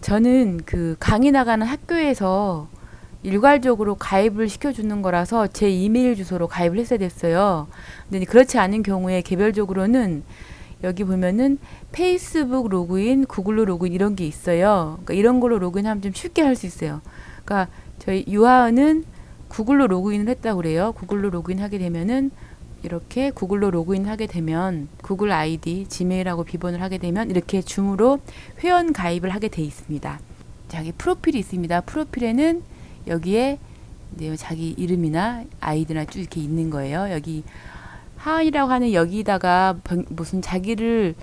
저는 그 강의 나가는 학교에서 일괄적으로 가입을 시켜주는 거라서 제 이메일 주소로 가입을 했어야 됐어요. 근데 그렇지 않은 경우에 개별적으로는 여기 보면은 페이스북 로그인, 구글로 로그인 이런 게 있어요. 그러니까 이런 걸로 로그인하면 좀 쉽게 할 수 있어요. 그러니까 저희 유아은은 구글로 로그인을 했다고 그래요. 구글로 로그인하게 되면은 이렇게 구글로 로그인하게 되면 구글 아이디, 지메일하고 비번을 하게 되면 이렇게 줌으로 회원 가입을 하게 돼 있습니다. 자기 프로필이 있습니다. 프로필에는 여기에 이제 자기 이름이나 아이디나 쭉 이렇게 있는 거예요. 여기 하은이라고 하는 여기다가 무슨 자기를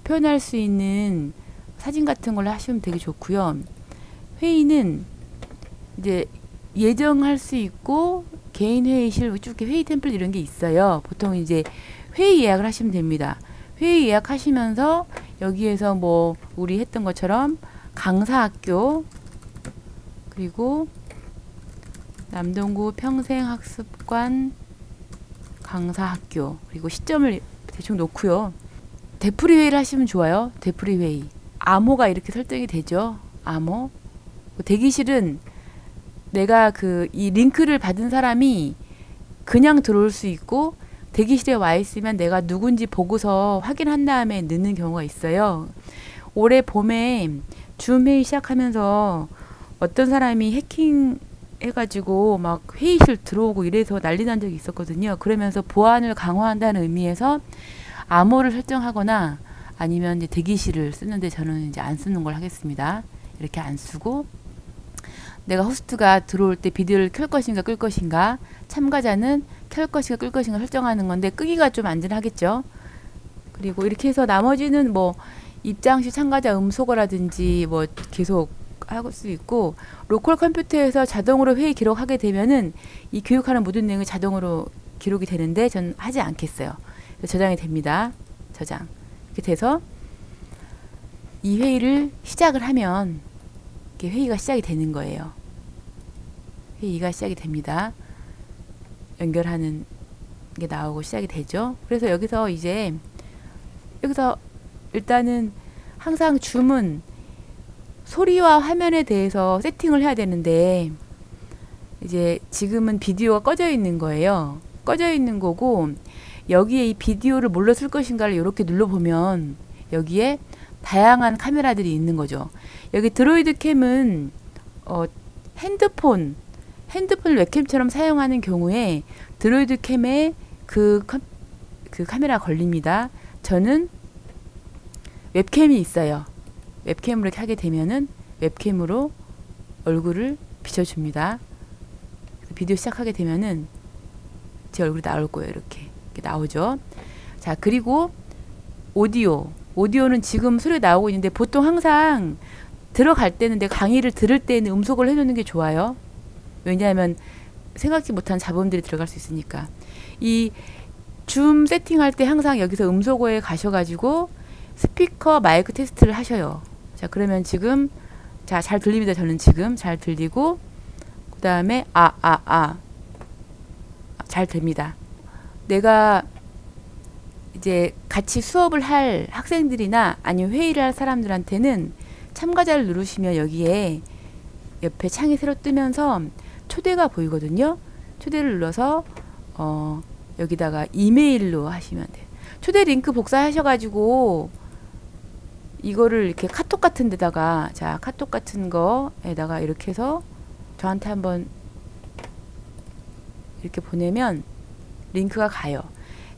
표현할 수 있는 사진 같은 걸로 하시면 되게 좋고요. 회의는 이제 예정할 수 있고 개인 회의실 쭉 회의 템플 이런 게 있어요. 보통 이제 회의 예약을 하시면 됩니다. 회의 예약하시면서 여기에서 뭐 우리 했던 것처럼 강사학교 그리고 남동구 평생학습관 강사학교 그리고 시점을 대충 놓고요. 되풀이 회의를 하시면 좋아요. 되풀이 회의. 암호가 이렇게 설정이 되죠. 암호. 대기실은 내가 이 링크를 받은 사람이 그냥 들어올 수 있고 대기실에 와 있으면 내가 누군지 보고서 확인한 다음에 넣는 경우가 있어요. 올해 봄에 줌 회의 시작하면서 어떤 사람이 해킹 해가지고 막 회의실 들어오고 이래서 난리 난 적이 있었거든요. 그러면서 보안을 강화한다는 의미에서 암호를 설정하거나 아니면 이제 대기실을 쓰는데 저는 이제 안 쓰는 걸 하겠습니다. 이렇게 안 쓰고 내가 호스트가 들어올 때 비디오를 켤 것인가 끌 것인가 참가자는 켤 것인가 끌 것인가 설정하는 건데 끄기가 좀 안전하겠죠. 그리고 이렇게 해서 나머지는 뭐 입장 시 참가자 음소거라든지 뭐 계속 할 수 있고 로컬 컴퓨터에서 자동으로 회의 기록하게 되면은 이 교육하는 모든 내용이 자동으로 기록이 되는데 전 하지 않겠어요. 저장이 됩니다. 저장. 이렇게 돼서 이 회의를 시작을 하면 이렇게 회의가 시작이 되는 거예요. 회의가 시작이 됩니다. 연결하는 게 나오고 시작이 되죠. 그래서 여기서 일단은 항상 줌은 소리와 화면에 대해서 세팅을 해야 되는데 이제 지금은 비디오가 꺼져 있는 거예요. 꺼져 있는 거고 여기에 이 비디오를 뭘로 쓸 것인가를 이렇게 눌러보면 여기에 다양한 카메라들이 있는 거죠. 여기 드로이드 캠은 핸드폰을 웹캠처럼 사용하는 경우에 드로이드 캠에 그 카메라 걸립니다. 저는 웹캠이 있어요. 웹캠으로 이렇게 하게 되면은 웹캠으로 얼굴을 비춰줍니다. 비디오 시작하게 되면은 제 얼굴이 나올 거예요. 이렇게 나오죠. 자, 그리고 오디오는 지금 소리 나오고 있는데 보통 항상 들어갈 때는 내가 강의를 들을 때는 음소거를 해놓는 게 좋아요. 왜냐하면 생각지 못한 잡음들이 들어갈 수 있으니까. 이 줌 세팅할 때 항상 여기서 음소거에 가셔가지고 스피커 마이크 테스트를 하셔요. 자, 그러면 지금 잘 들립니다. 저는 지금 잘 들리고 그 다음에 잘 됩니다. 내가 이제 같이 수업을 할 학생들이나 아니면 회의를 할 사람들한테는 참가자를 누르시면 여기에 옆에 창이 새로 뜨면서 초대가 보이거든요. 초대를 눌러서 여기다가 이메일로 하시면 돼요. 초대 링크 복사하셔가지고 이거를 이렇게 카톡 같은 데다가 카톡 같은 거에다가 이렇게 해서 저한테 한번 이렇게 보내면 링크가 가요.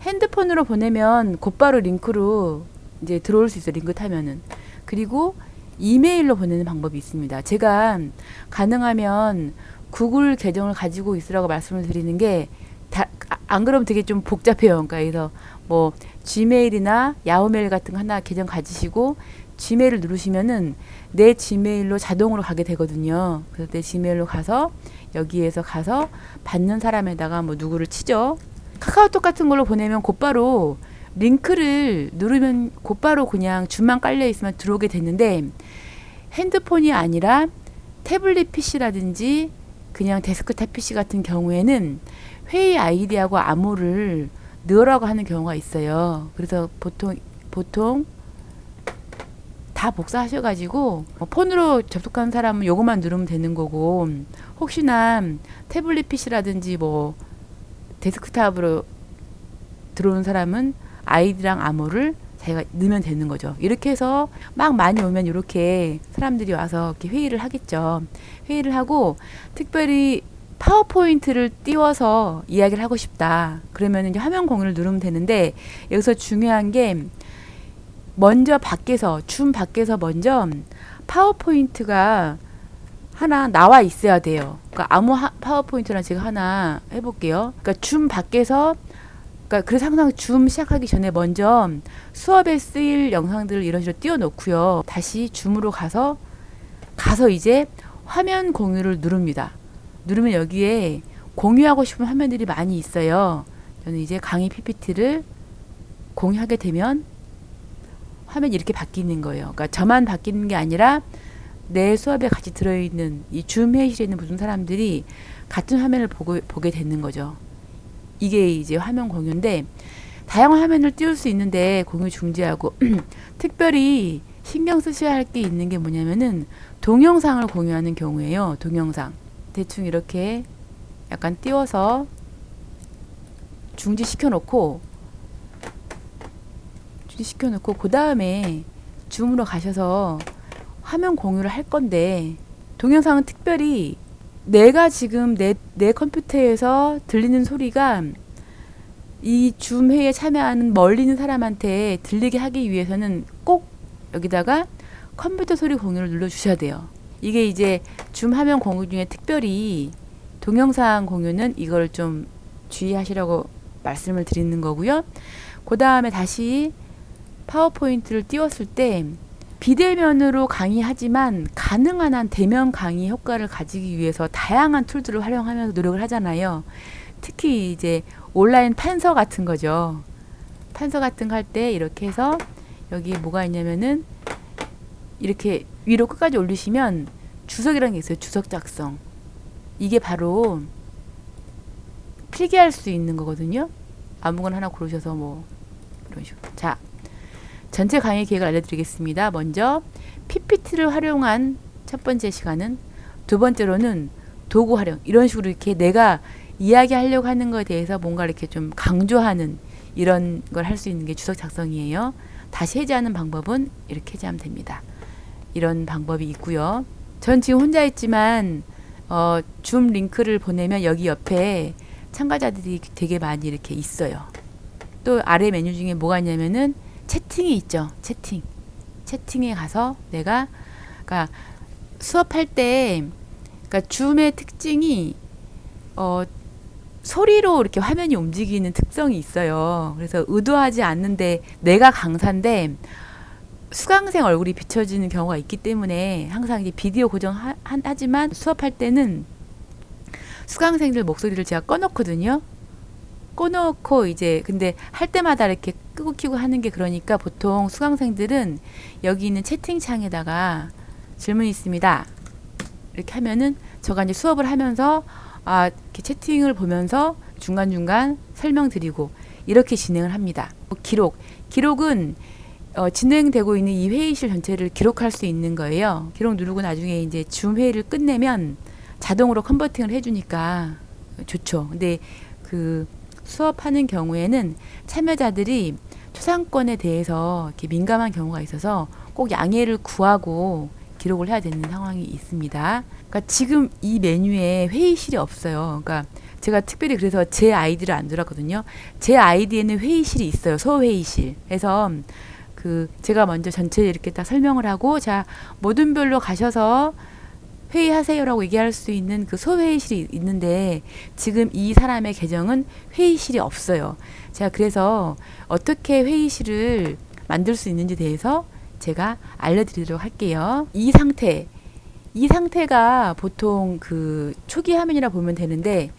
핸드폰으로 보내면 곧바로 링크로 이제 들어올 수 있어요. 링크 타면은. 그리고 이메일로 보내는 방법이 있습니다. 제가 가능하면 구글 계정을 가지고 있으라고 말씀을 드리는 게 안 그러면 되게 좀 복잡해요. 그러니까 그래서 뭐 지메일이나 야후메일 같은 거 하나 계정 가지시고 지메일을 누르시면은 내 지메일로 자동으로 가게 되거든요. 그래서 내 지메일로 가서 여기에서 가서 받는 사람에다가 뭐 누구를 치죠. 카카오톡 같은 걸로 보내면 곧바로 링크를 누르면 곧바로 그냥 줌만 깔려 있으면 들어오게 되는데 핸드폰이 아니라 태블릿 PC라든지 그냥 데스크탑 PC 같은 경우에는 회의 아이디하고 암호를 넣으라고 하는 경우가 있어요. 그래서 보통 다 복사하셔가지고 폰으로 접속한 사람은 요것만 누르면 되는 거고, 혹시나 태블릿 PC라든지 뭐 데스크탑으로 들어오는 사람은 아이디랑 암호를 자기가 넣으면 되는 거죠. 이렇게 해서 막 많이 오면 이렇게 사람들이 와서 이렇게 회의를 하겠죠. 회의를 하고 특별히 파워포인트를 띄워서 이야기를 하고 싶다. 그러면 이제 화면 공유를 누르면 되는데, 여기서 중요한 게 먼저 밖에서, 줌 밖에서 먼저 파워포인트가 하나 나와 있어야 돼요. 그러니까 아무 파워포인트나 제가 하나 해볼게요. 그러니까 줌 밖에서, 그러니까 그래서 항상 줌 시작하기 전에 먼저 수업에 쓰일 영상들을 이런 식으로 띄워놓고요. 다시 줌으로 가서 이제 화면 공유를 누릅니다. 누르면 여기에 공유하고 싶은 화면들이 많이 있어요. 저는 이제 강의 PPT를 공유하게 되면 화면이 이렇게 바뀌는 거예요. 그러니까 저만 바뀌는 게 아니라 내 수업에 같이 들어있는 이 줌 회의실에 있는 모든 사람들이 같은 화면을 보게 되는 거죠. 이게 이제 화면 공유인데, 다양한 화면을 띄울 수 있는데 공유 중지하고 특별히 신경 쓰셔야 할 게 있는 게 뭐냐면은 동영상을 공유하는 경우에요. 동영상 대충 이렇게 약간 띄워서 중지시켜 놓고 그 다음에 줌으로 가셔서 화면 공유를 할 건데, 동영상은 특별히 내가 지금 내 컴퓨터에서 들리는 소리가 이 줌 회의에 참여하는 멀리 있는 사람한테 들리게 하기 위해서는 꼭 여기다가 컴퓨터 소리 공유를 눌러 주셔야 돼요. 이게 이제 줌 화면 공유 중에 특별히 동영상 공유는 이걸 좀 주의하시라고 말씀을 드리는 거고요. 그 다음에 다시 파워포인트를 띄웠을 때 비대면으로 강의하지만 가능한 한 대면 강의 효과를 가지기 위해서 다양한 툴들을 활용하면서 노력을 하잖아요. 특히 이제 온라인 판서 같은 거죠. 판서 같은 거 할 때 이렇게 해서 여기 뭐가 있냐면은 이렇게 위로 끝까지 올리시면 주석이라는 게 있어요. 주석 작성. 이게 바로 필기할 수 있는 거거든요. 아무거나 하나 고르셔서 뭐 이런 식으로. 자, 전체 강의 계획을 알려드리겠습니다. 먼저 PPT를 활용한 첫 번째 시간은, 두 번째로는 도구 활용. 이런 식으로 이렇게 내가 이야기하려고 하는 것에 대해서 뭔가 이렇게 좀 강조하는 이런 걸 할 수 있는 게 주석 작성이에요. 다시 해제하는 방법은 이렇게 해제하면 됩니다. 이런 방법이 있고요. 전 지금 혼자 있지만 줌 링크를 보내면 여기 옆에 참가자들이 되게 많이 이렇게 있어요. 또 아래 메뉴 중에 뭐가 있냐면은 채팅이 있죠. 채팅에 가서 내가, 그러니까 수업할 때, 그러니까 줌의 특징이 소리로 이렇게 화면이 움직이는 특성이 있어요. 그래서 의도하지 않는데 내가 강사인데 수강생 얼굴이 비춰지는 경우가 있기 때문에 항상 이제 비디오 고정하지만 수업할 때는 수강생들 목소리를 제가 꺼놓거든요. 꺼놓고 이제 근데 할 때마다 이렇게 끄고 켜고 하는 게, 그러니까 보통 수강생들은 여기 있는 채팅창에다가 질문이 있습니다. 이렇게 하면은 제가 이제 수업을 하면서 이렇게 채팅을 보면서 중간중간 설명드리고 이렇게 진행을 합니다. 기록은 진행되고 있는 이 회의실 전체를 기록할 수 있는 거예요. 기록 누르고 나중에 이제 줌 회의를 끝내면 자동으로 컨버팅을 해주니까 좋죠. 근데 그 수업하는 경우에는 참여자들이 초상권에 대해서 이렇게 민감한 경우가 있어서 꼭 양해를 구하고 기록을 해야 되는 상황이 있습니다. 그러니까 지금 이 메뉴에 회의실이 없어요. 그러니까 제가 특별히 그래서 제 아이디를 안 들었거든요. 제 아이디에는 회의실이 있어요. 소회의실. 그래서 제가 먼저 전체 이렇게 딱 설명을 하고, 자, 모든 별로 가셔서 회의하세요라고 얘기할 수 있는 그 소회의실이 있는데 지금 이 사람의 계정은 회의실이 없어요. 제가 그래서 어떻게 회의실을 만들 수 있는지 대해서 제가 알려드리도록 할게요. 이 상태가 보통 그 초기 화면이라 보면 되는데,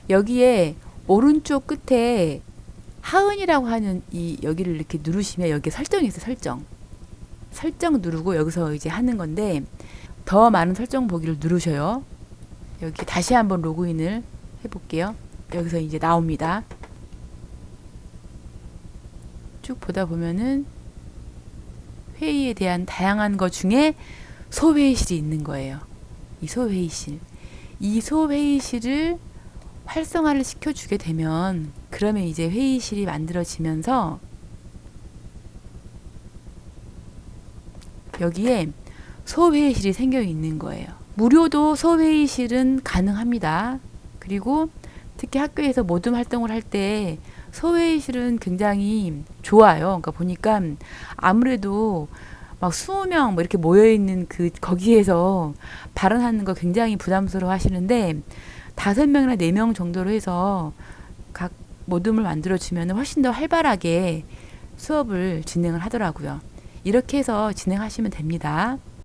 여기에 오른쪽 끝에 하은이라고 하는 이 여기를 이렇게 누르시면 여기 설정이 있어요. 설정 누르고 여기서 이제 하는 건데, 더 많은 설정 보기를 누르셔요. 여기 다시 한번 로그인을 해볼게요. 여기서 이제 나옵니다. 쭉 보다 보면은 회의에 대한 다양한 것 중에 소회의실이 있는 거예요. 이 소회의실. 이 소회의실을 활성화를 시켜주게 되면 그러면 이제 회의실이 만들어지면서 여기에 소회의실이 생겨 있는 거예요. 무료도 소회의실은 가능합니다. 그리고 특히 학교에서 모둠 활동을 할 때 소회의실은 굉장히 좋아요. 그러니까 보니까 아무래도 막 20명 뭐 이렇게 모여 있는 그 거기에서 발언하는 거 굉장히 부담스러워 하시는데 5명이나 4명 정도로 해서 각 모둠을 만들어 주면 훨씬 더 활발하게 수업을 진행을 하더라고요. 이렇게 해서 진행하시면 됩니다.